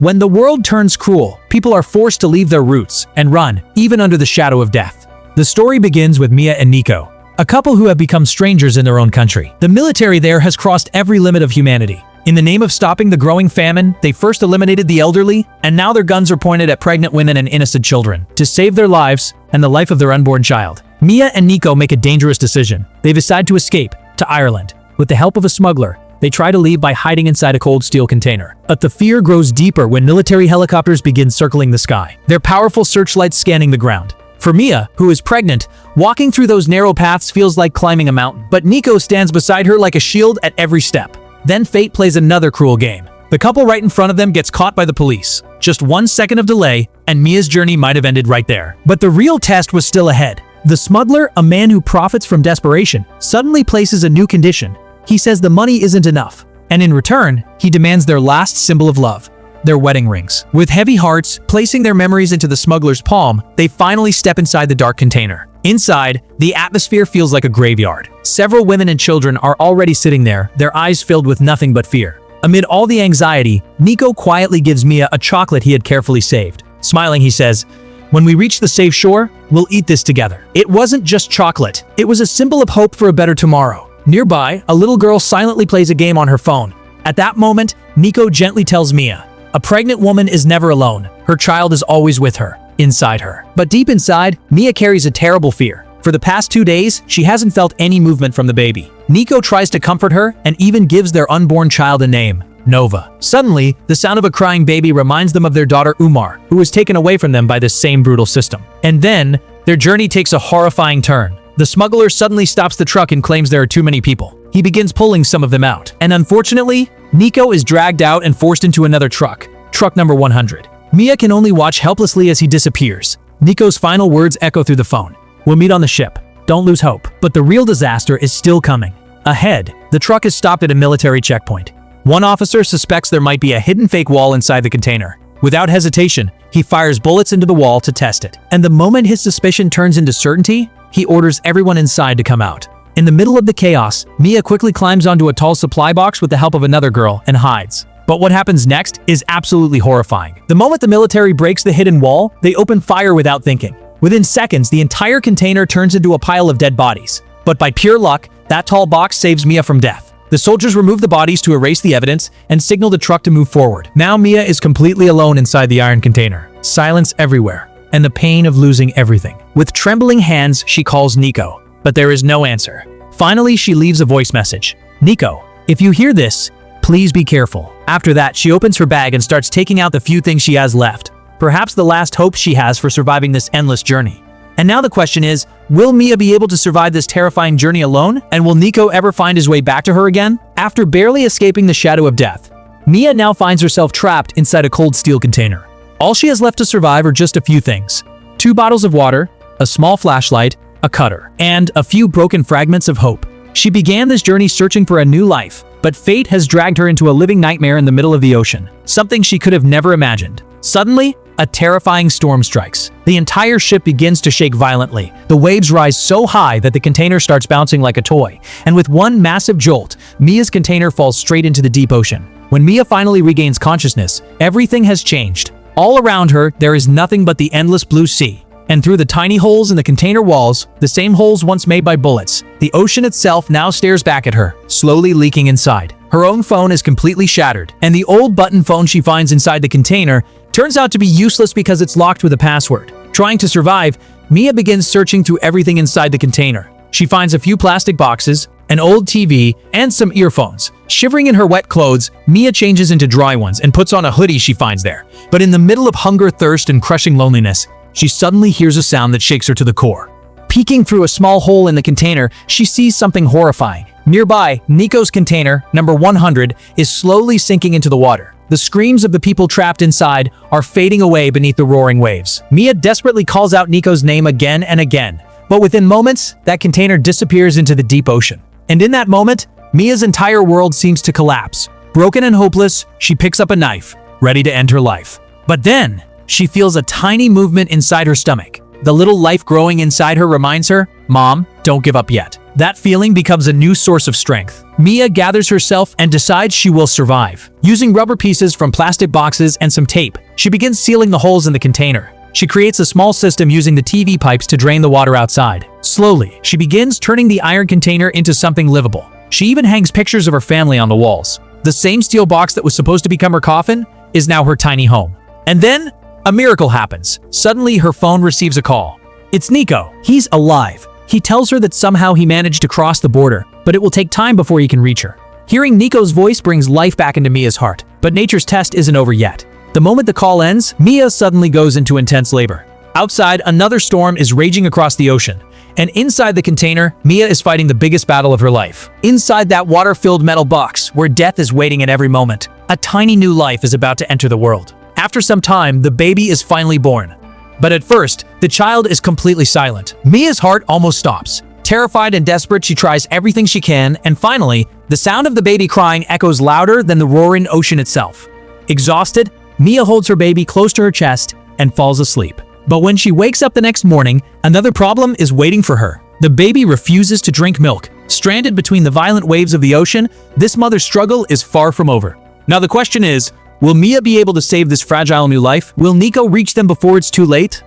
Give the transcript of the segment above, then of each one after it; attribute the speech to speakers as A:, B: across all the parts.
A: When the world turns cruel, people are forced to leave their roots and run, even under the shadow of death. The story begins with Mia and Nico, a couple who have become strangers in their own country. The military there has crossed every limit of humanity. In the name of stopping the growing famine, they first eliminated the elderly, and now their guns are pointed at pregnant women and innocent children to save their lives and the life of their unborn child. Mia and Nico make a dangerous decision. They decide to escape to Ireland. With the help of a smuggler, they try to leave by hiding inside a cold steel container. But the fear grows deeper when military helicopters begin circling the sky, their powerful searchlights scanning the ground. For Mia, who is pregnant, walking through those narrow paths feels like climbing a mountain. But Nico stands beside her like a shield at every step. Then fate plays another cruel game. The couple right in front of them gets caught by the police. Just 1 second of delay, and Mia's journey might have ended right there. But the real test was still ahead. The smuggler, a man who profits from desperation, suddenly places a new condition. He says the money isn't enough, and in return, he demands their last symbol of love, their wedding rings. With heavy hearts, placing their memories into the smuggler's palm, they finally step inside the dark container. Inside, the atmosphere feels like a graveyard. Several women and children are already sitting there, their eyes filled with nothing but fear. Amid all the anxiety, Nico quietly gives Mia a chocolate he had carefully saved. Smiling, he says, "When we reach the safe shore, we'll eat this together." It wasn't just chocolate. It was a symbol of hope for a better tomorrow. Nearby, a little girl silently plays a game on her phone. At that moment, Nico gently tells Mia, "A pregnant woman is never alone. Her child is always with her, inside her." But deep inside, Mia carries a terrible fear. For the past 2 days, she hasn't felt any movement from the baby. Nico tries to comfort her and even gives their unborn child a name, Nova. Suddenly, the sound of a crying baby reminds them of their daughter Umar, who was taken away from them by this same brutal system. And then, their journey takes a horrifying turn. The smuggler suddenly stops the truck and claims there are too many people. He begins pulling some of them out. And unfortunately, Nico is dragged out and forced into another truck, truck number 100. Mia can only watch helplessly as he disappears. Nico's final words echo through the phone. "We'll meet on the ship. Don't lose hope." But the real disaster is still coming. Ahead, the truck is stopped at a military checkpoint. One officer suspects there might be a hidden fake wall inside the container. Without hesitation, he fires bullets into the wall to test it. And the moment his suspicion turns into certainty, he orders everyone inside to come out. In the middle of the chaos, Mia quickly climbs onto a tall supply box with the help of another girl and hides. But what happens next is absolutely horrifying. The moment the military breaks the hidden wall, they open fire without thinking. Within seconds, the entire container turns into a pile of dead bodies. But by pure luck, that tall box saves Mia from death. The soldiers remove the bodies to erase the evidence and signal the truck to move forward. Now Mia is completely alone inside the iron container. Silence everywhere, and the pain of losing everything. With trembling hands, she calls Nico, but there is no answer. Finally, she leaves a voice message. "Nico, if you hear this, please be careful." After that, she opens her bag and starts taking out the few things she has left. Perhaps the last hope she has for surviving this endless journey. And now the question is, will Mia be able to survive this terrifying journey alone? And will Nico ever find his way back to her again? After barely escaping the shadow of death, Mia now finds herself trapped inside a cold steel container. All she has left to survive are just a few things. 2 bottles of water, a small flashlight, a cutter, and a few broken fragments of hope. She began this journey searching for a new life, but fate has dragged her into a living nightmare in the middle of the ocean, something she could have never imagined. Suddenly, a terrifying storm strikes. The entire ship begins to shake violently. The waves rise so high that the container starts bouncing like a toy, and with one massive jolt, Mia's container falls straight into the deep ocean. When Mia finally regains consciousness, everything has changed. All around her, there is nothing but the endless blue sea. And through the tiny holes in the container walls, the same holes once made by bullets, the ocean itself now stares back at her, slowly leaking inside. Her own phone is completely shattered, and the old button phone she finds inside the container turns out to be useless because it's locked with a password. Trying to survive, Mia begins searching through everything inside the container. She finds a few plastic boxes, an old TV, and some earphones. Shivering in her wet clothes, Mia changes into dry ones and puts on a hoodie she finds there. But in the middle of hunger, thirst, and crushing loneliness, she suddenly hears a sound that shakes her to the core. Peeking through a small hole in the container, she sees something horrifying. Nearby, Nico's container, number 100, is slowly sinking into the water. The screams of the people trapped inside are fading away beneath the roaring waves. Mia desperately calls out Nico's name again and again, but within moments, that container disappears into the deep ocean. And in that moment, Mia's entire world seems to collapse. Broken and hopeless, she picks up a knife, ready to end her life. But then, she feels a tiny movement inside her stomach. The little life growing inside her reminds her, "Mom, don't give up yet." That feeling becomes a new source of strength. Mia gathers herself and decides she will survive. Using rubber pieces from plastic boxes and some tape, she begins sealing the holes in the container. She creates a small system using the TV pipes to drain the water outside. Slowly, she begins turning the iron container into something livable. She even hangs pictures of her family on the walls. The same steel box that was supposed to become her coffin is now her tiny home. And then, a miracle happens. Suddenly, her phone receives a call. It's Nico. He's alive. He tells her that somehow he managed to cross the border, but it will take time before he can reach her. Hearing Nico's voice brings life back into Mia's heart, but nature's test isn't over yet. The moment the call ends, Mia suddenly goes into intense labor. Outside, another storm is raging across the ocean, and inside the container, Mia is fighting the biggest battle of her life. Inside that water-filled metal box, where death is waiting at every moment, a tiny new life is about to enter the world. After some time, the baby is finally born. But at first, the child is completely silent. Mia's heart almost stops. Terrified and desperate, she tries everything she can, and finally, the sound of the baby crying echoes louder than the roaring ocean itself. Exhausted, Mia holds her baby close to her chest and falls asleep. But when she wakes up the next morning, another problem is waiting for her. The baby refuses to drink milk. Stranded between the violent waves of the ocean, this mother's struggle is far from over. Now the question is, will Mia be able to save this fragile new life? Will Nico reach them before it's too late?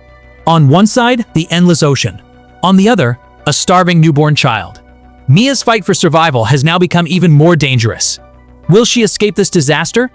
A: On one side, the endless ocean. On the other, a starving newborn child. Mia's fight for survival has now become even more dangerous. Will she escape this disaster?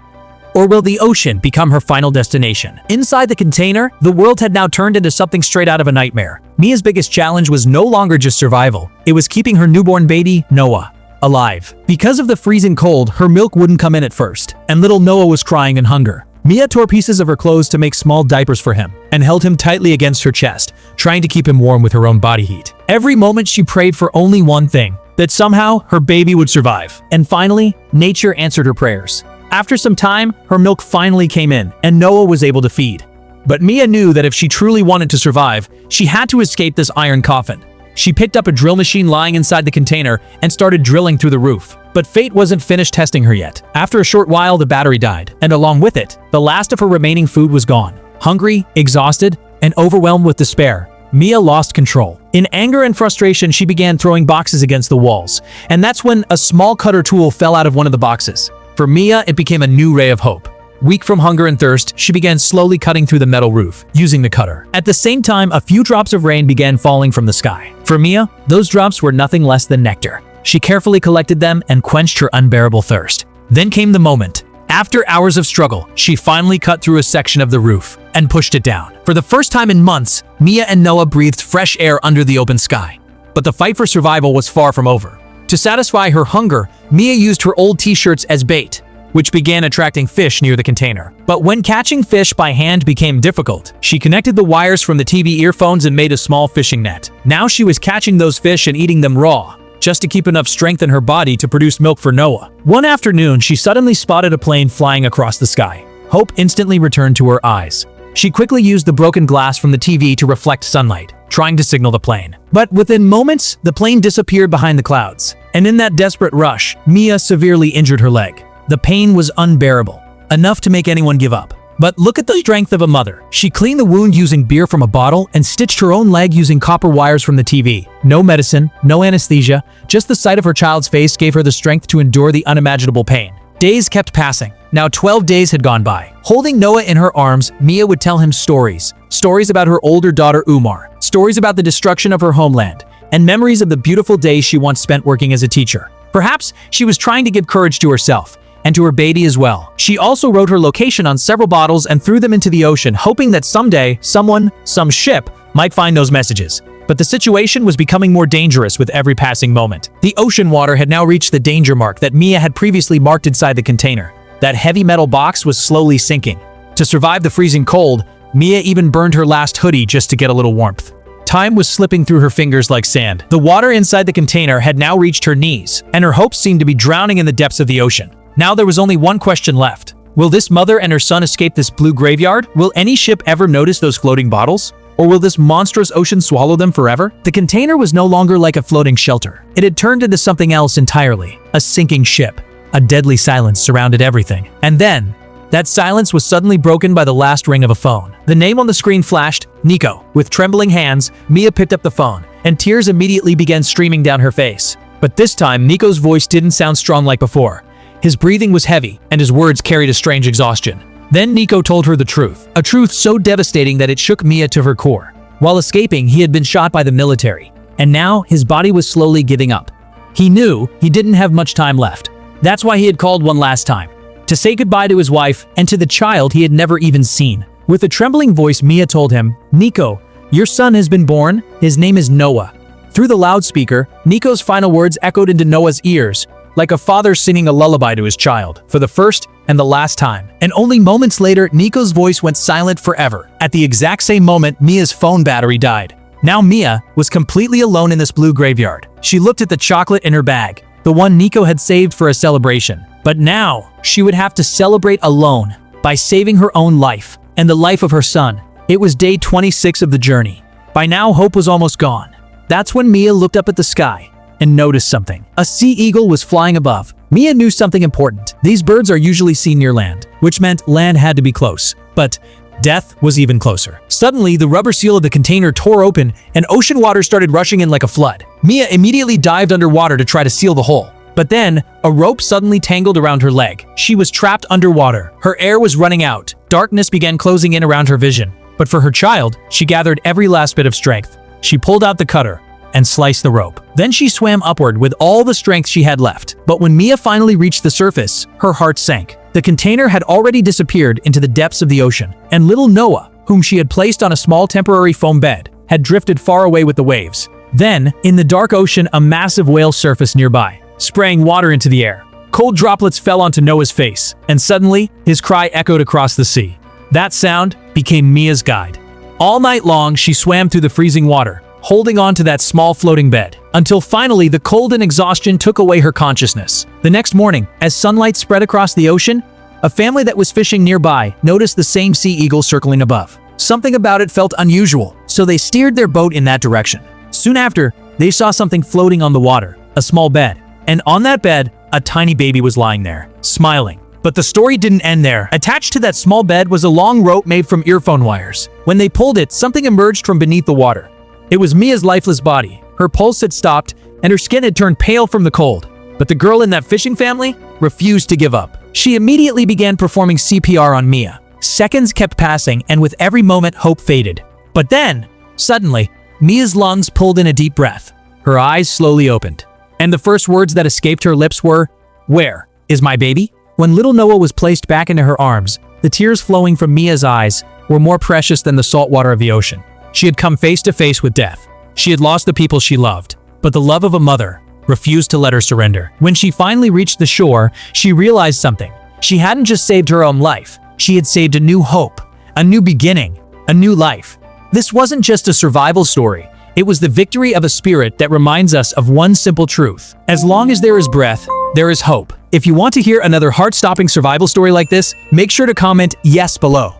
A: Or will the ocean become her final destination? Inside the container, the world had now turned into something straight out of a nightmare. Mia's biggest challenge was no longer just survival. It was keeping her newborn baby, Noah, alive. Because of the freezing cold, her milk wouldn't come in at first, and little Noah was crying in hunger. Mia tore pieces of her clothes to make small diapers for him and held him tightly against her chest, trying to keep him warm with her own body heat. Every moment she prayed for only one thing, that somehow her baby would survive. And finally, nature answered her prayers. After some time, her milk finally came in, and Noah was able to feed. But Mia knew that if she truly wanted to survive, she had to escape this iron coffin. She picked up a drill machine lying inside the container and started drilling through the roof. But fate wasn't finished testing her yet. After a short while, the battery died, and along with it, the last of her remaining food was gone. Hungry, exhausted, and overwhelmed with despair, Mia lost control. In anger and frustration, she began throwing boxes against the walls, and that's when a small cutter tool fell out of one of the boxes. For Mia, it became a new ray of hope. Weak from hunger and thirst, she began slowly cutting through the metal roof, using the cutter. At the same time, a few drops of rain began falling from the sky. For Mia, those drops were nothing less than nectar. She carefully collected them and quenched her unbearable thirst. Then came the moment. After hours of struggle, she finally cut through a section of the roof and pushed it down. For the first time in months, Mia and Noah breathed fresh air under the open sky. But the fight for survival was far from over. To satisfy her hunger, Mia used her old t-shirts as bait, which began attracting fish near the container. But when catching fish by hand became difficult, she connected the wires from the TV earphones and made a small fishing net. Now she was catching those fish and eating them raw, just to keep enough strength in her body to produce milk for Noah. One afternoon, she suddenly spotted a plane flying across the sky. Hope instantly returned to her eyes. She quickly used the broken glass from the TV to reflect sunlight, trying to signal the plane. But within moments, the plane disappeared behind the clouds. And in that desperate rush, Mia severely injured her leg. The pain was unbearable, enough to make anyone give up. But look at the strength of a mother. She cleaned the wound using beer from a bottle and stitched her own leg using copper wires from the TV. No medicine, no anesthesia, just the sight of her child's face gave her the strength to endure the unimaginable pain. Days kept passing. Now 12 days had gone by. Holding Noah in her arms, Mia would tell him stories. Stories about her older daughter Umar. Stories about the destruction of her homeland. And memories of the beautiful days she once spent working as a teacher. Perhaps she was trying to give courage to herself and to her baby as well. She also wrote her location on several bottles and threw them into the ocean, hoping that someday, someone, some ship, might find those messages. But the situation was becoming more dangerous with every passing moment. The ocean water had now reached the danger mark that Mia had previously marked inside the container. That heavy metal box was slowly sinking. To survive the freezing cold, Mia even burned her last hoodie just to get a little warmth. Time was slipping through her fingers like sand. The water inside the container had now reached her knees, and her hopes seemed to be drowning in the depths of the ocean. Now there was only one question left. Will this mother and her son escape this blue graveyard? Will any ship ever notice those floating bottles? Or will this monstrous ocean swallow them forever? The container was no longer like a floating shelter. It had turned into something else entirely. A sinking ship. A deadly silence surrounded everything. And then, That silence was suddenly broken by the last ring of a phone. The name on the screen flashed, Nico. With trembling hands, Mia picked up the phone, and tears immediately began streaming down her face. But this time, Nico's voice didn't sound strong like before. His breathing was heavy, and his words carried a strange exhaustion. Then Nico told her the truth, a truth so devastating that it shook Mia to her core. While escaping, he had been shot by the military, and now his body was slowly giving up. He knew he didn't have much time left. That's why he had called one last time, to say goodbye to his wife and to the child he had never even seen. With a trembling voice, Mia told him, "Nico, your son has been born. His name is Noah." Through the loudspeaker, Nico's final words echoed into Noah's ears, like a father singing a lullaby to his child, for the first and the last time. And only moments later, Nico's voice went silent forever. At the exact same moment, Mia's phone battery died. Now Mia was completely alone in this blue graveyard. She looked at the chocolate in her bag, the one Nico had saved for a celebration. But now, she would have to celebrate alone, by saving her own life, and the life of her son. It was day 26 of the journey. By now, hope was almost gone. That's when Mia looked up at the sky and noticed something. A sea eagle was flying above. Mia knew something important. These birds are usually seen near land, which meant land had to be close. But death was even closer. Suddenly, the rubber seal of the container tore open and ocean water started rushing in like a flood. Mia immediately dived underwater to try to seal the hole. But then, a rope suddenly tangled around her leg. She was trapped underwater. Her air was running out. Darkness began closing in around her vision. But for her child, she gathered every last bit of strength. She pulled out the cutter and sliced the rope. Then she swam upward with all the strength she had left. But when Mia finally reached the surface, her heart sank. The container had already disappeared into the depths of the ocean, and little Noah, whom she had placed on a small temporary foam bed, had drifted far away with the waves. Then, in the dark ocean, a massive whale surfaced nearby, spraying water into the air. Cold droplets fell onto Noah's face, and suddenly, his cry echoed across the sea. That sound became Mia's guide. All night long, she swam through the freezing water, holding on to that small floating bed, until finally the cold and exhaustion took away her consciousness. The next morning, as sunlight spread across the ocean, a family that was fishing nearby noticed the same sea eagle circling above. Something about it felt unusual, so they steered their boat in that direction. Soon after, they saw something floating on the water, a small bed, and on that bed, a tiny baby was lying there, smiling. But the story didn't end there. Attached to that small bed was a long rope made from earphone wires. When they pulled it, something emerged from beneath the water. It was Mia's lifeless body. Her pulse had stopped, and her skin had turned pale from the cold. But the girl in that fishing family refused to give up. She immediately began performing CPR on Mia. Seconds kept passing, and with every moment, hope faded. But then, suddenly, Mia's lungs pulled in a deep breath. Her eyes slowly opened. And the first words that escaped her lips were, "Where is my baby?" When little Noah was placed back into her arms, the tears flowing from Mia's eyes were more precious than the salt water of the ocean. She had come face to face with death. She had lost the people she loved, but the love of a mother refused to let her surrender. When she finally reached the shore, she realized something. She hadn't just saved her own life. She had saved a new hope, a new beginning, a new life. This wasn't just a survival story. It was the victory of a spirit that reminds us of one simple truth. As long as there is breath, there is hope. If you want to hear another heart-stopping survival story like this, make sure to comment yes below.